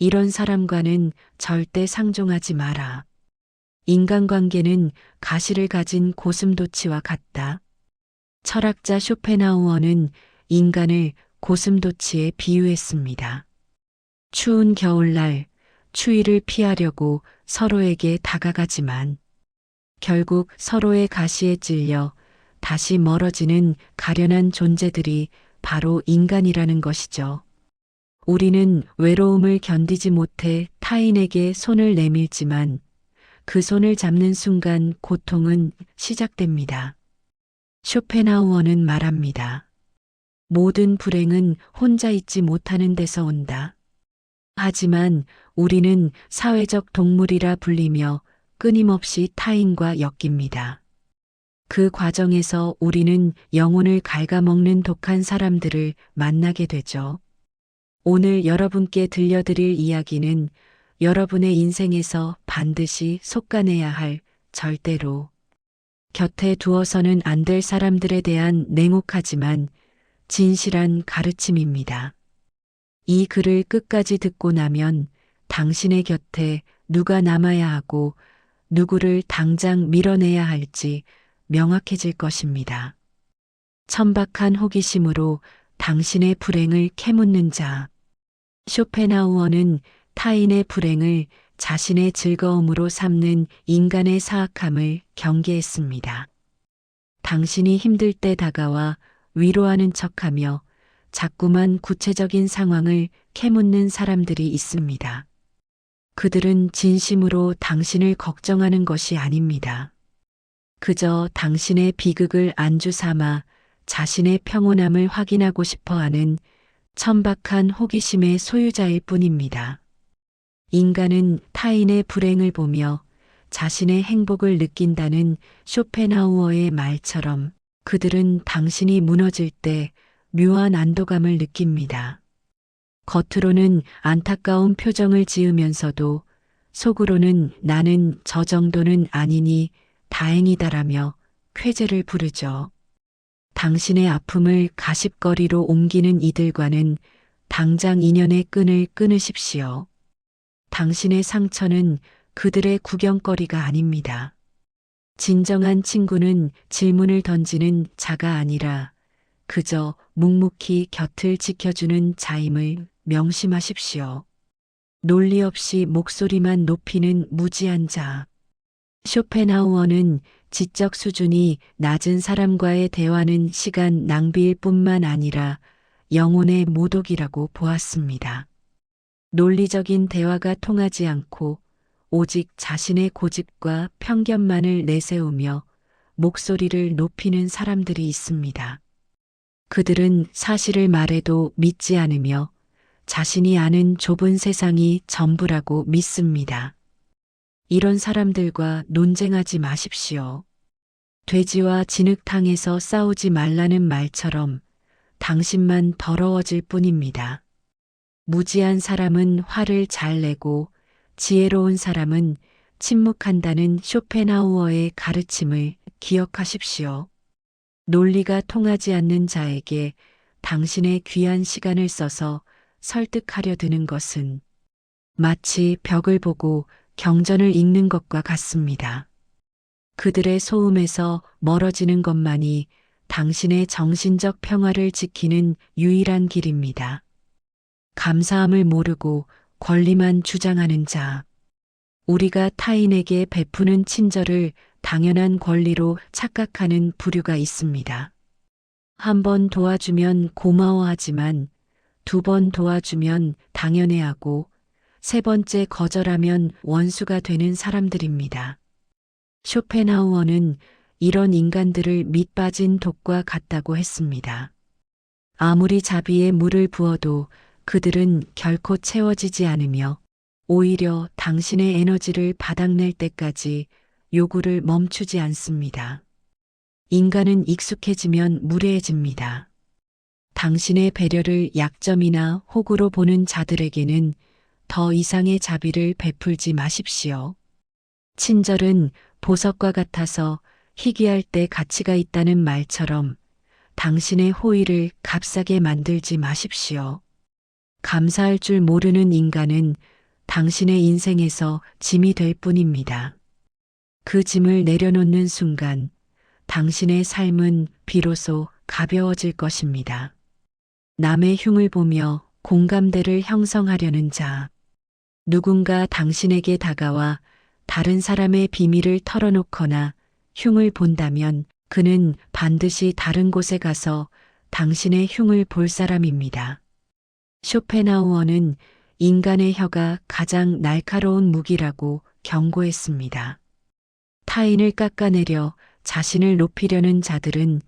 이런 사람과는 절대 상종하지 마라. 인간관계는 가시를 가진 고슴도치와 같다. 철학자 쇼펜하우어는 인간을 고슴도치에 비유했습니다. 추운 겨울날 추위를 피하려고 서로에게 다가가지만 결국 서로의 가시에 찔려 다시 멀어지는 가련한 존재들이 바로 인간이라는 것이죠. 우리는 외로움을 견디지 못해 타인에게 손을 내밀지만 그 손을 잡는 순간 고통은 시작됩니다. 쇼펜하우어는 말합니다. 모든 불행은 혼자 있지 못하는 데서 온다. 하지만 우리는 사회적 동물이라 불리며 끊임없이 타인과 엮입니다. 그 과정에서 우리는 영혼을 갉아먹는 독한 사람들을 만나게 되죠. 오늘 여러분께 들려드릴 이야기는 여러분의 인생에서 반드시 속아내야 할 절대로 곁에 두어서는 안 될 사람들에 대한 냉혹하지만 진실한 가르침입니다. 이 글을 끝까지 듣고 나면 당신의 곁에 누가 남아야 하고 누구를 당장 밀어내야 할지 명확해질 것입니다. 천박한 호기심으로 당신의 불행을 캐묻는 자. 쇼펜하우어는 타인의 불행을 자신의 즐거움으로 삼는 인간의 사악함을 경계했습니다. 당신이 힘들 때 다가와 위로하는 척하며 자꾸만 구체적인 상황을 캐묻는 사람들이 있습니다. 그들은 진심으로 당신을 걱정하는 것이 아닙니다. 그저 당신의 비극을 안주 삼아 자신의 평온함을 확인하고 싶어 하는 천박한 호기심의 소유자일 뿐입니다. 인간은 타인의 불행을 보며 자신의 행복을 느낀다는 쇼펜하우어의 말처럼 그들은 당신이 무너질 때 묘한 안도감을 느낍니다. 겉으로는 안타까운 표정을 지으면서도 속으로는 나는 저 정도는 아니니 다행이다라며 쾌재를 부르죠. 당신의 아픔을 가십거리로 옮기는 이들과는 당장 인연의 끈을 끊으십시오. 당신의 상처는 그들의 구경거리가 아닙니다. 진정한 친구는 질문을 던지는 자가 아니라 그저 묵묵히 곁을 지켜주는 자임을 명심하십시오. 논리 없이 목소리만 높이는 무지한 자. 쇼펜하우어는 지적 수준이 낮은 사람과의 대화는 시간 낭비일 뿐만 아니라 영혼의 모독이라고 보았습니다. 논리적인 대화가 통하지 않고 오직 자신의 고집과 편견만을 내세우며 목소리를 높이는 사람들이 있습니다. 그들은 사실을 말해도 믿지 않으며 자신이 아는 좁은 세상이 전부라고 믿습니다. 이런 사람들과 논쟁하지 마십시오. 돼지와 진흙탕에서 싸우지 말라는 말처럼 당신만 더러워질 뿐입니다. 무지한 사람은 화를 잘 내고 지혜로운 사람은 침묵한다는 쇼펜하우어의 가르침을 기억하십시오. 논리가 통하지 않는 자에게 당신의 귀한 시간을 써서 설득하려 드는 것은 마치 벽을 보고 경전을 읽는 것과 같습니다. 그들의 소음에서 멀어지는 것만이 당신의 정신적 평화를 지키는 유일한 길입니다. 감사함을 모르고 권리만 주장하는 자. 우리가 타인에게 베푸는 친절을 당연한 권리로 착각하는 부류가 있습니다. 한 번 도와주면 고마워하지만 두 번 도와주면 당연해하고 세 번째 거절하면 원수가 되는 사람들입니다. 쇼펜하우어는 이런 인간들을 밑빠진 독과 같다고 했습니다. 아무리 자비에 물을 부어도 그들은 결코 채워지지 않으며 오히려 당신의 에너지를 바닥낼 때까지 요구를 멈추지 않습니다. 인간은 익숙해지면 무례해집니다. 당신의 배려를 약점이나 호구로 보는 자들에게는 더 이상의 자비를 베풀지 마십시오. 친절은 보석과 같아서 희귀할 때 가치가 있다는 말처럼 당신의 호의를 값싸게 만들지 마십시오. 감사할 줄 모르는 인간은 당신의 인생에서 짐이 될 뿐입니다. 그 짐을 내려놓는 순간 당신의 삶은 비로소 가벼워질 것입니다. 남의 흉을 보며 공감대를 형성하려는 자. 누군가 당신에게 다가와 다른 사람의 비밀을 털어놓거나 흉을 본다면 그는 반드시 다른 곳에 가서 당신의 흉을 볼 사람입니다. 쇼펜하우어는 인간의 혀가 가장 날카로운 무기라고 경고했습니다. 타인을 깎아내려 자신을 높이려는 자들은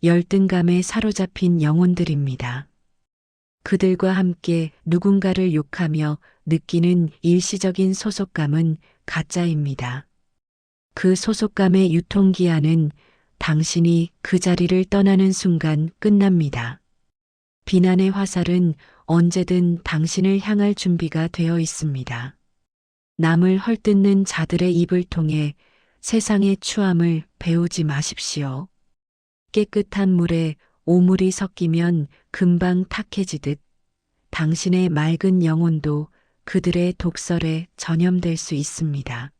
열등감에 사로잡힌 영혼들입니다. 그들과 함께 누군가를 욕하며 느끼는 일시적인 소속감은 가짜입니다. 그 소속감의 유통기한은 당신이 그 자리를 떠나는 순간 끝납니다. 비난의 화살은 언제든 당신을 향할 준비가 되어 있습니다. 남을 헐뜯는 자들의 입을 통해 세상의 추함을 배우지 마십시오. 깨끗한 물에 오물이 섞이면 금방 탁해지듯 당신의 맑은 영혼도 그들의 독설에 전염될 수 있습니다.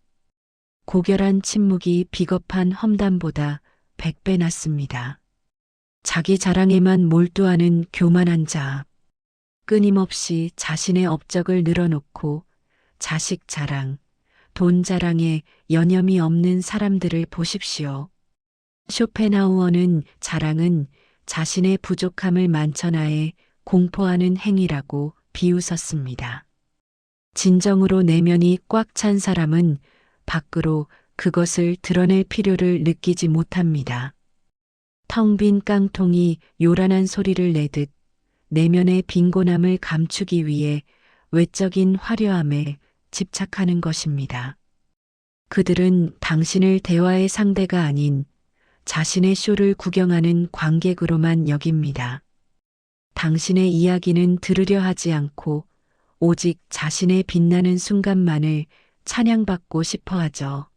고결한 침묵이 비겁한 험담보다 100배 낫습니다. 자기 자랑에만 몰두하는 교만한 자. 끊임없이 자신의 업적을 늘어놓고 자식 자랑, 돈 자랑에 여념이 없는 사람들을 보십시오. 쇼펜하우어는 자랑은 자신의 부족함을 만천하에 공포하는 행위라고 비웃었습니다. 진정으로 내면이 꽉 찬 사람은 밖으로 그것을 드러낼 필요를 느끼지 못합니다. 텅 빈 깡통이 요란한 소리를 내듯 내면의 빈곤함을 감추기 위해 외적인 화려함에 집착하는 것입니다. 그들은 당신을 대화의 상대가 아닌 자신의 쇼를 구경하는 관객으로만 여깁니다. 당신의 이야기는 들으려 하지 않고 오직 자신의 빛나는 순간만을 찬양받고 싶어 하죠.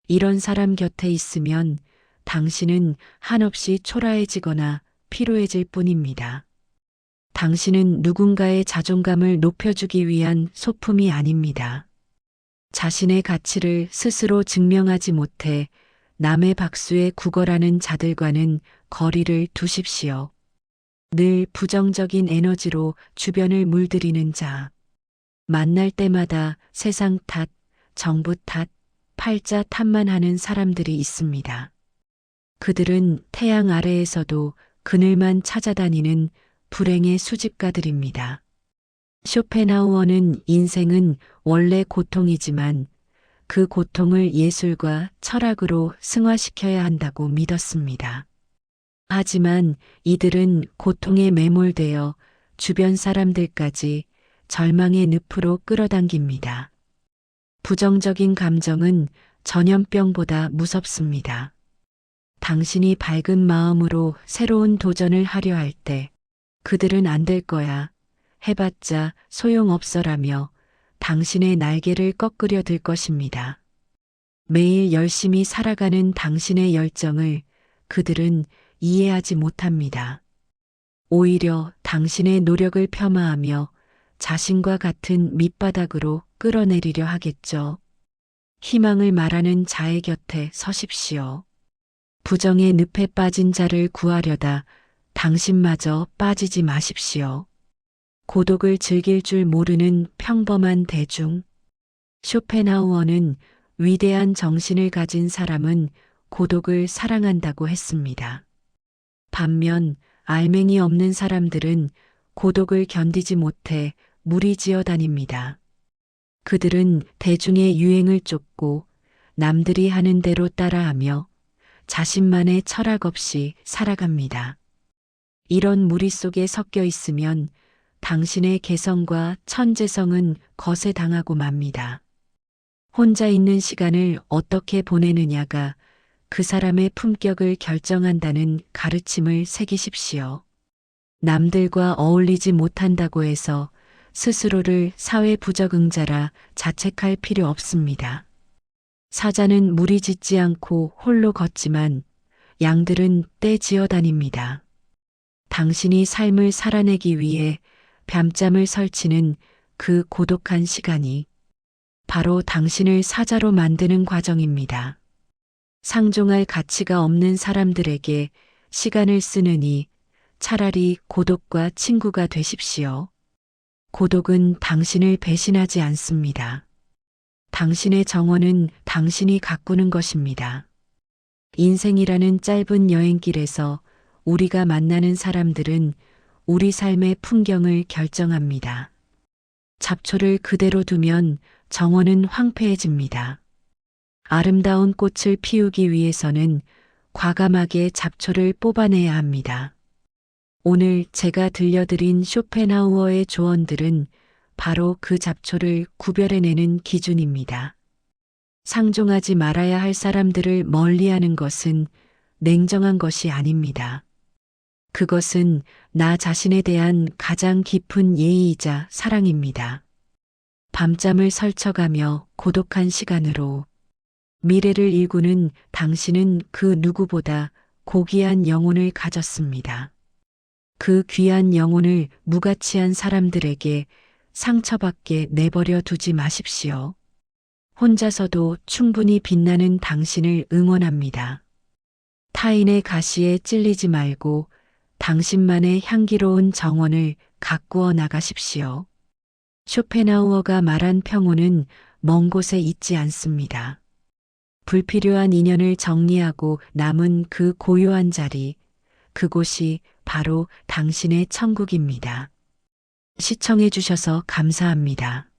이런 사람 곁에 있으면 당신은 한없이 초라해지거나 피로해질 뿐입니다. 당신은 누군가의 자존감을 높여주기 위한 소품이 아닙니다. 자신의 가치를 스스로 증명하지 못해 남의 박수에 구걸하는 자들과는 거리를 두십시오. 늘 부정적인 에너지로 주변을 물들이는 자. 만날 때마다 세상 탓, 정부 탓, 팔자 탓만 하는 사람들이 있습니다. 그들은 태양 아래에서도 그늘만 찾아다니는 불행의 수집가들입니다. 쇼펜하우어는 인생은 원래 고통이지만 그 고통을 예술과 철학으로 승화시켜야 한다고 믿었습니다. 하지만 이들은 고통에 매몰되어 주변 사람들까지 절망의 늪으로 끌어당깁니다. 부정적인 감정은 전염병보다 무섭습니다. 당신이 밝은 마음으로 새로운 도전을 하려 할 때 그들은 안 될 거야, 해봤자 소용없어라며 당신의 날개를 꺾으려 들 것입니다. 매일 열심히 살아가는 당신의 열정을 그들은 이해하지 못합니다. 오히려 당신의 노력을 폄하하며 자신과 같은 밑바닥으로 끌어내리려 하겠죠. 희망을 말하는 자의 곁에 서십시오. 부정의 늪에 빠진 자를 구하려다 당신마저 빠지지 마십시오. 고독을 즐길 줄 모르는 평범한 대중. 쇼펜하우어는 위대한 정신을 가진 사람은 고독을 사랑한다고 했습니다. 반면 알맹이 없는 사람들은 고독을 견디지 못해 무리지어 다닙니다. 그들은 대중의 유행을 쫓고 남들이 하는 대로 따라하며 자신만의 철학 없이 살아갑니다. 이런 무리 속에 섞여 있으면 당신의 개성과 천재성은 거세 당하고 맙니다. 혼자 있는 시간을 어떻게 보내느냐가 그 사람의 품격을 결정한다는 가르침을 새기십시오. 남들과 어울리지 못한다고 해서 스스로를 사회 부적응자라 자책할 필요 없습니다. 사자는 무리 짓지 않고 홀로 걷지만 양들은 떼 지어 다닙니다. 당신이 삶을 살아내기 위해 밤잠을 설치는 그 고독한 시간이 바로 당신을 사자로 만드는 과정입니다. 상종할 가치가 없는 사람들에게 시간을 쓰느니 차라리 고독과 친구가 되십시오. 고독은 당신을 배신하지 않습니다. 당신의 정원은 당신이 가꾸는 것입니다. 인생이라는 짧은 여행길에서 우리가 만나는 사람들은 우리 삶의 풍경을 결정합니다. 잡초를 그대로 두면 정원은 황폐해집니다. 아름다운 꽃을 피우기 위해서는 과감하게 잡초를 뽑아내야 합니다. 오늘 제가 들려드린 쇼펜하우어의 조언들은 바로 그 잡초를 구별해내는 기준입니다. 상종하지 말아야 할 사람들을 멀리하는 것은 냉정한 것이 아닙니다. 그것은 나 자신에 대한 가장 깊은 예의이자 사랑입니다. 밤잠을 설쳐가며 고독한 시간으로 미래를 일구는 당신은 그 누구보다 고귀한 영혼을 가졌습니다. 그 귀한 영혼을 무가치한 사람들에게 상처받게 내버려 두지 마십시오. 혼자서도 충분히 빛나는 당신을 응원합니다. 타인의 가시에 찔리지 말고 당신만의 향기로운 정원을 가꾸어 나가십시오. 쇼펜하우어가 말한 평온은 먼 곳에 있지 않습니다. 불필요한 인연을 정리하고 남은 그 고요한 자리, 그곳이 바로 당신의 천국입니다. 시청해 주셔서 감사합니다.